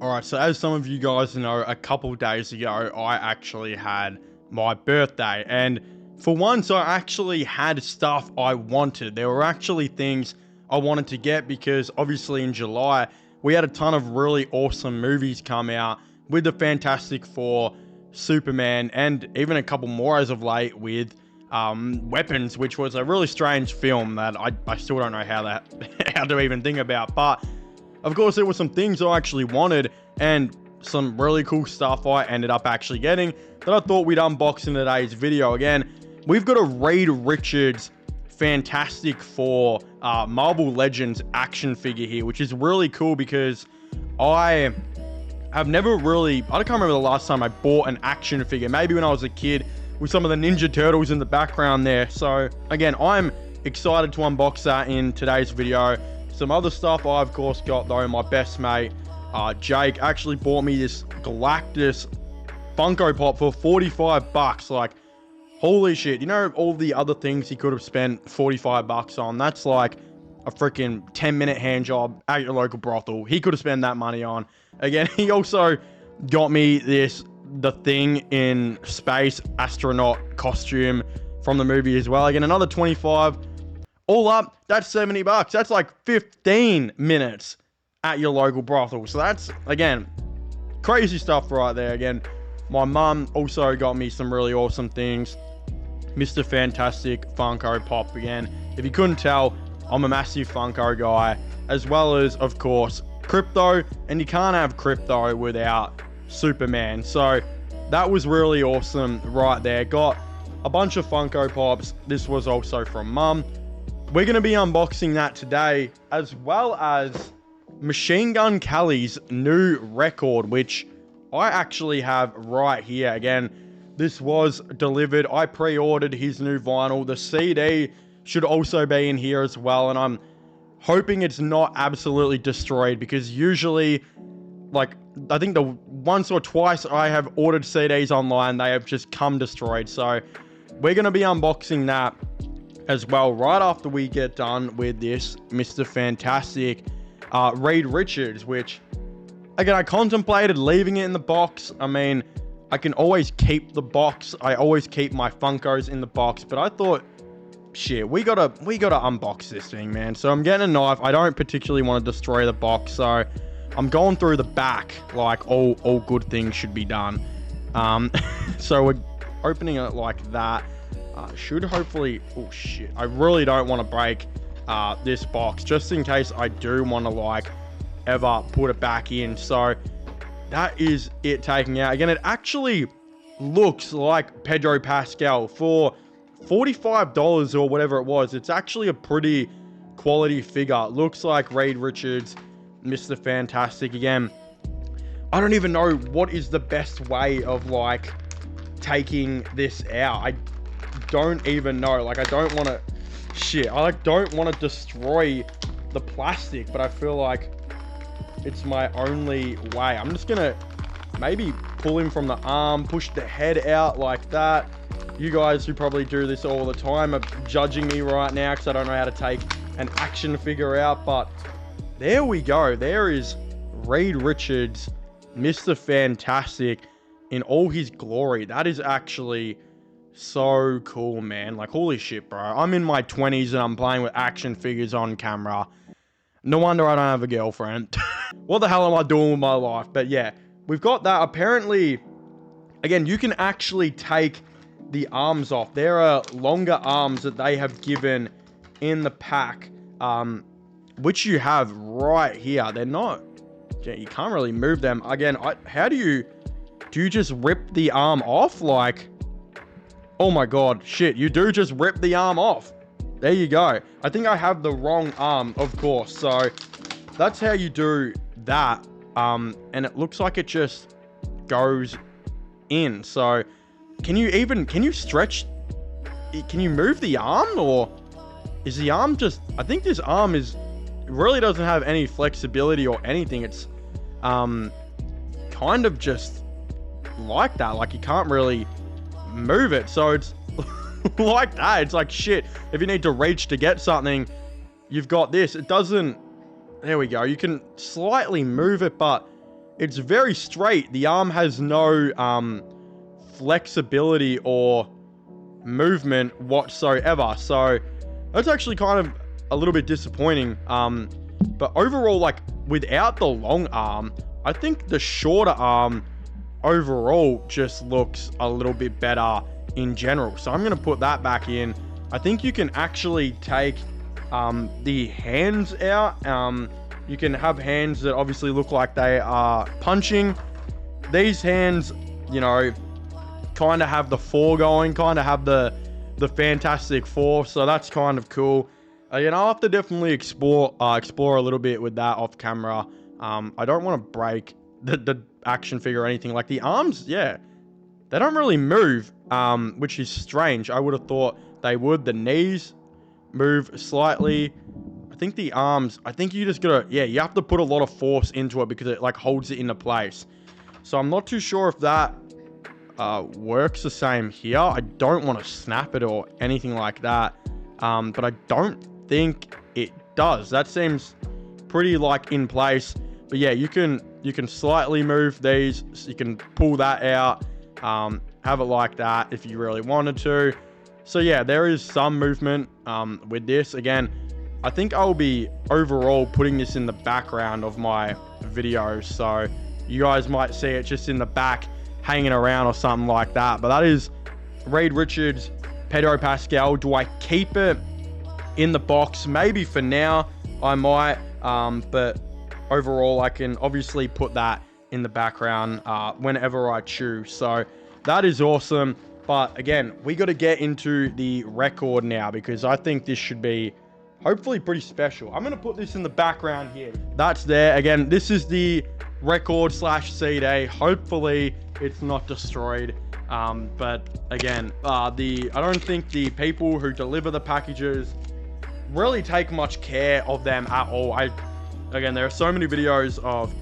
Alright, so as some of you guys know, a couple days ago, I actually had my birthday. And for once, I actually had stuff I wanted. There were actually things I wanted to get because obviously in July, we had a ton of really awesome movies come out with the Fantastic Four, Superman, and even a couple more as of late with Weapons, which was a really strange film that I still don't know how to even think about. But of course, there were some things I actually wanted and some really cool stuff I ended up actually getting that I thought we'd unbox in today's video. Again, we've got a Reed Richards Fantastic Four Marvel Legends action figure here, which is really cool because I have never really, I can't remember the last time I bought an action figure. Maybe when I was a kid with some of the Ninja Turtles in the background there. So again, I'm excited to unbox that in today's video. Some other stuff I, of course, got, though. My best mate, Jake, actually bought me this Galactus Funko Pop for 45 bucks. Like, holy shit. You know, all the other things he could have spent 45 bucks on? That's like a freaking 10-minute hand job at your local brothel. He could have spent that money on. Again, he also got me the Thing in space astronaut costume from the movie as well. Again, another 25. All up, that's 70 bucks. That's like 15 minutes at your local brothel. So that's, again, crazy stuff right there. Again, my mum also got me some really awesome things. Mr. Fantastic Funko Pop again. If you couldn't tell, I'm a massive Funko guy. As well as, of course, Crypto. And you can't have Crypto without Superman. So that was really awesome right there. Got a bunch of Funko Pops. This was also from mum. We're going to be unboxing that today, as well as Machine Gun Kelly's new record, which I actually have right here. Again, this was delivered. I pre-ordered his new vinyl. The CD should also be in here as well, and I'm hoping it's not absolutely destroyed, because usually, like, I think the once or twice I have ordered CDs online, they have just come destroyed. So we're going to be unboxing that as well right after we get done with this Mr. Fantastic Reed Richards, which, again, I contemplated leaving it in the box. I mean, I can always keep the box. I always keep my Funkos in the box, but I thought, shit, we gotta unbox this thing, man. So I'm getting a knife. I don't particularly want to destroy the box, so I'm going through the back like all good things should be done. So we're opening it like that. Should hopefully, oh shit, I really don't want to break this box, just in case I do want to, like, ever put it back in. So that is it taking out. Again, it actually looks like Pedro Pascal for $45 or whatever it was. It's actually a pretty quality figure. Looks like Reed Richards, Mr. Fantastic. Again, I don't even know what is the best way of, like, taking this out. I don't even know. Like, I don't want to, shit, I like don't want to destroy the plastic, but I feel like it's my only way. I'm just gonna maybe pull him from the arm, push the head out like that. You guys who probably do this all the time are judging me right now because I don't know how to take an action figure out, but there we go. There is Reed Richards, Mr. Fantastic in all his glory. That is actually so cool, man. Like, holy shit, bro. I'm in my 20s and I'm playing with action figures on camera. No wonder I don't have a girlfriend. What the hell am I doing with my life? But yeah, we've got that. Apparently, again, you can actually take the arms off. There are longer arms that they have given in the pack, which you have right here. They're not, yeah, you can't really move them. Again, how do you just rip the arm off? Like, oh my god, shit, you do just rip the arm off. There you go. I think I have the wrong arm, of course. So that's how you do that. And it looks like it just goes in. So can you stretch, can you move the arm, or is the arm just, I think this arm is, it really doesn't have any flexibility or anything. It's kind of just like that. Like, you can't really move it. So it's like that. It's like, shit, if you need to reach to get something, you've got this. It doesn't, there we go. You can slightly move it, but it's very straight. The arm has no flexibility or movement whatsoever. So that's actually kind of a little bit disappointing. But overall, like without the long arm, I think the shorter arm overall just looks a little bit better in general. So I'm going to put that back in. I think you can actually take the hands out. You can have hands that obviously look like they are punching. These hands, you know, kind of have the four going, kind of have the Fantastic Four. So that's kind of cool. You know, I'll have to definitely explore a little bit with that off camera. I don't want to break the action figure or anything. Like the arms, yeah, they don't really move, which is strange. I would have thought they would. The knees move slightly. I think the arms, I think you just gotta, yeah, you have to put a lot of force into it because it like holds it into place. So I'm not too sure if that works the same here. I don't want to snap it or anything like that. But I don't think it does. That seems pretty like in place. But yeah, you can slightly move these. So you can pull that out, have it like that if you really wanted to. So yeah, there is some movement with this. Again, I think I'll be overall putting this in the background of my videos. So you guys might see it just in the back hanging around or something like that. But that is Reed Richards, Pedro Pascal. Do I keep it in the box? Maybe for now I might, but overall I can obviously put that in the background whenever I choose. So that is awesome. But again, we got to get into the record now because I think this should be hopefully pretty special. I'm going to put this in the background here. That's there. Again, this is the record / CD. Hopefully it's not destroyed. But again, I don't think the people who deliver the packages really take much care of them at all. Again, there are so many videos of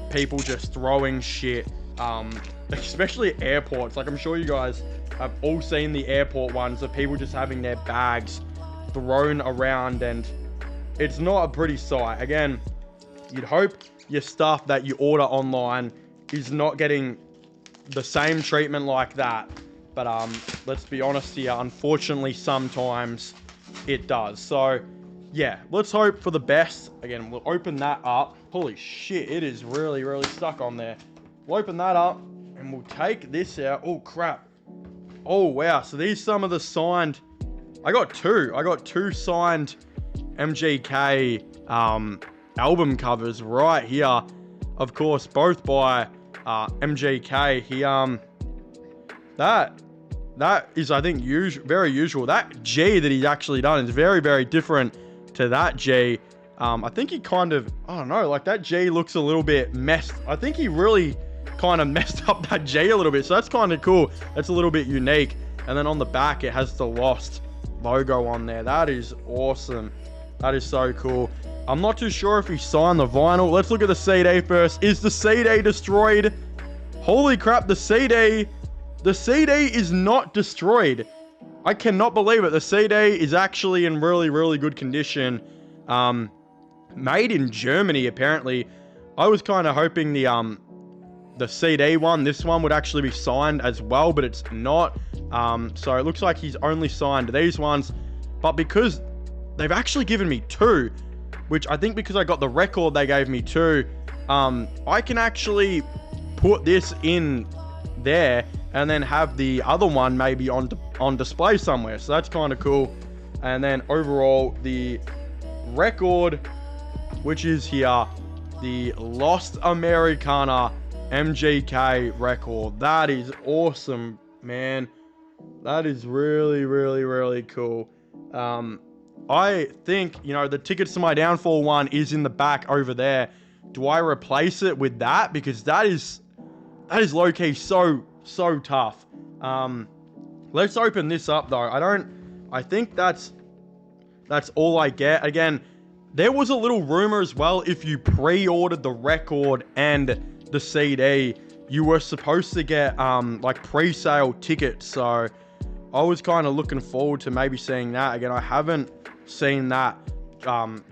people just throwing shit, especially airports. Like I'm sure you guys have all seen the airport ones of people just having their bags thrown around, and it's not a pretty sight. Again, you'd hope your stuff that you order online is not getting the same treatment like that, but let's be honest here, unfortunately sometimes it does. So yeah, let's hope for the best. Again, we'll open that up. Holy shit, it is really stuck on there. We'll open that up and we'll take this out. Oh crap. Oh wow, so these some of the signed, I got two signed MGK album covers right here, of course, both by MGK. He that is, I think, very usual. That G that he's actually done is very different to that G. I think he kind of, I don't know, like that G looks a little bit messed. I think he really kind of messed up that G a little bit, so that's kind of cool. That's a little bit unique. And then on the back it has the Lost logo on there. That is awesome. That is so cool. I'm not too sure if he signed the vinyl. Let's look at the CD first. Is the CD destroyed? Holy crap, the CD is not destroyed. I cannot believe it. The CD is actually in really good condition. Made in Germany, apparently. I was kind of hoping the CD one, this one, would actually be signed as well, but it's not. So it looks like he's only signed these ones. But because they've actually given me two, which I think because I got the record they gave me two, I can actually put this in there and then have the other one maybe on display somewhere. So that's kind of cool. And then overall, the record, which is here, the Lost Americana MGK record. That is awesome, man. That is really cool. I think, you know, the Tickets to My Downfall one is in the back over there. Do I replace it with that? Because that is low-key so tough. Let's open this up though. I think that's all I get. Again, there was a little rumor as well, if you pre-ordered the record and the CD, you were supposed to get like pre-sale tickets. So I was kind of looking forward to maybe seeing that. Again, I haven't seen that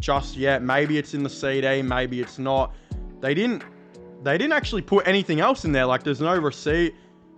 just yet. Maybe it's in the CD, maybe it's not. They didn't they didn't actually put anything else in there. Like, there's no receipt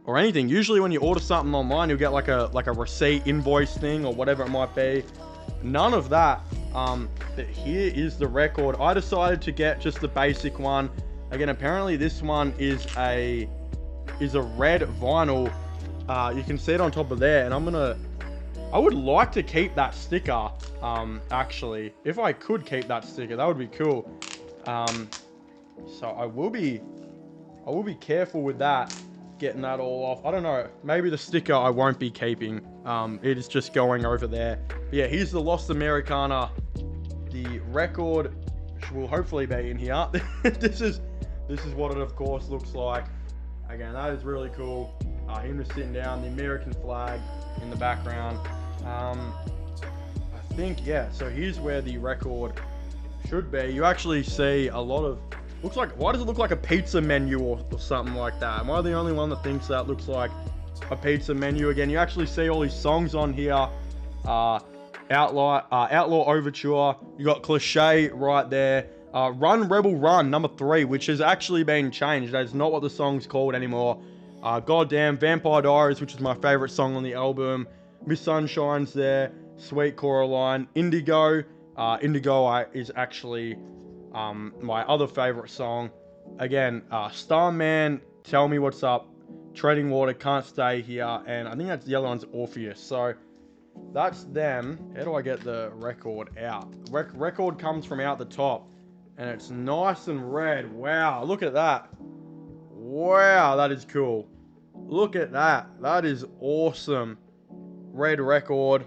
or anything. Usually when you order something online, you'll get like a receipt, invoice thing, or whatever it might be. None of that. But here is the record. I decided to get just the basic one. Again, apparently this one is a red vinyl. You can see it on top of there, and I would like to keep that sticker. Actually, if I could keep that sticker, that would be cool. So I will be careful with that, getting that all off. I don't know, maybe the sticker I won't be keeping. It is just going over there. But yeah, here's the Lost Americana. The record will hopefully be in here. This is what it of course looks like. Again, that is really cool. Him just sitting down, the American flag in the background. I think, yeah, so here's where the record should be. You actually see a lot of, looks like, why does it look like a pizza menu or something like that? Am I the only one that thinks that looks like a pizza menu? Again, you actually see all these songs on here. Outlaw Overture. You got Cliché right there. Run Rebel Run, number 3, which has actually been changed. That is not what the song's called anymore. Goddamn, Vampire Diaries, which is my favorite song on the album. Miss Sunshine's there. Sweet Coraline. Indigo. Indigo is actually my other favorite song. Again, Starman, Tell Me What's Up. Treading Water, Can't Stay Here. And I think that's the other one's Orpheus. So that's them. How do I get the record out? Record comes from out the top. And it's nice and red. Wow, look at that. Wow, that is cool. Look at that. That is awesome. Red record.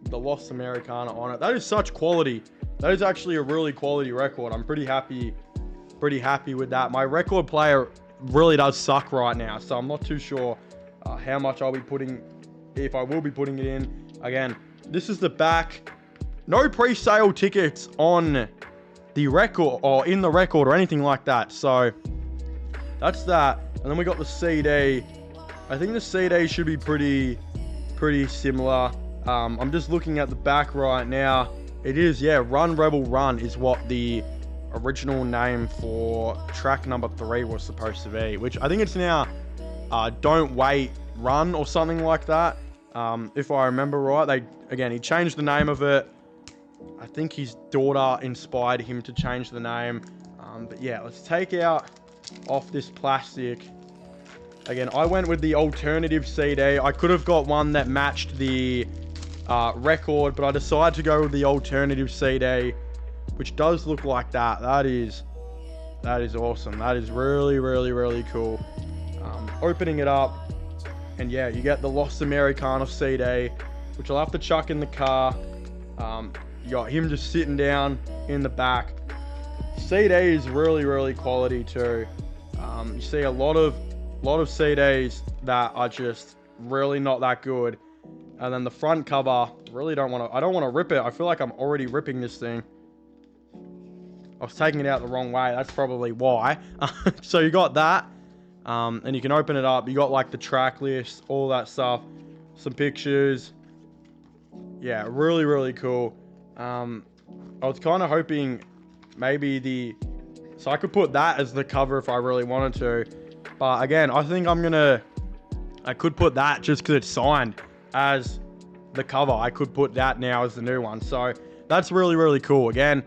The Lost Americana on it. That is such quality. That is actually a really quality record. I'm pretty happy with that. My record player really does suck right now, so I'm not too sure how much I'll be putting, if I will be putting it in. Again, this is the back. No pre-sale tickets on the record or in the record or anything like that. So that's that. And then we got the CD. I think the CD should be pretty similar. I'm just looking at the back right now. It is, yeah, Run Rebel Run is what the original name for track number 3 was supposed to be, which I think it's now Don't Wait Run or something like that. If I remember right, he changed the name of it. I think his daughter inspired him to change the name. But yeah, let's take off this plastic. Again, I went with the alternative CD. I could have got one that matched the record, but I decided to go with the alternative CD, which does look like that. That is awesome. That is really cool. Opening it up, and yeah, you get the Lost Americana CD, which I'll have to chuck in the car. You got him just sitting down in the back. CD is really quality too. You see a lot of CDs that are just really not that good. And then the front cover, I don't want to rip it. I feel like I'm already ripping this thing. I was taking it out the wrong way. That's probably why. So you got that. And you can open it up. You got like the track list, all that stuff. Some pictures. Yeah, really cool. I was kind of hoping maybe so I could put that as the cover if I really wanted to. But again, I think I could put that just because it's signed as the cover. I could put that now as the new one. So that's really cool. Again,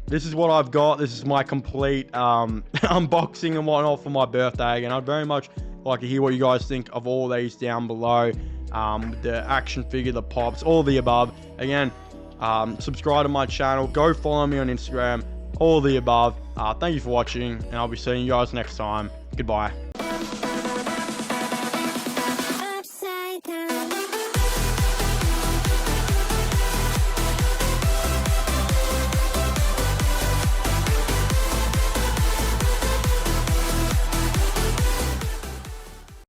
this is what I've got. This is my complete unboxing and whatnot for my birthday. Again, I'd very much like to hear what you guys think of all these down below. The action figure, the pops, all the above. Again, subscribe to my channel. Go follow me on Instagram. All the above. Thank you for watching, and I'll be seeing you guys next time. Goodbye.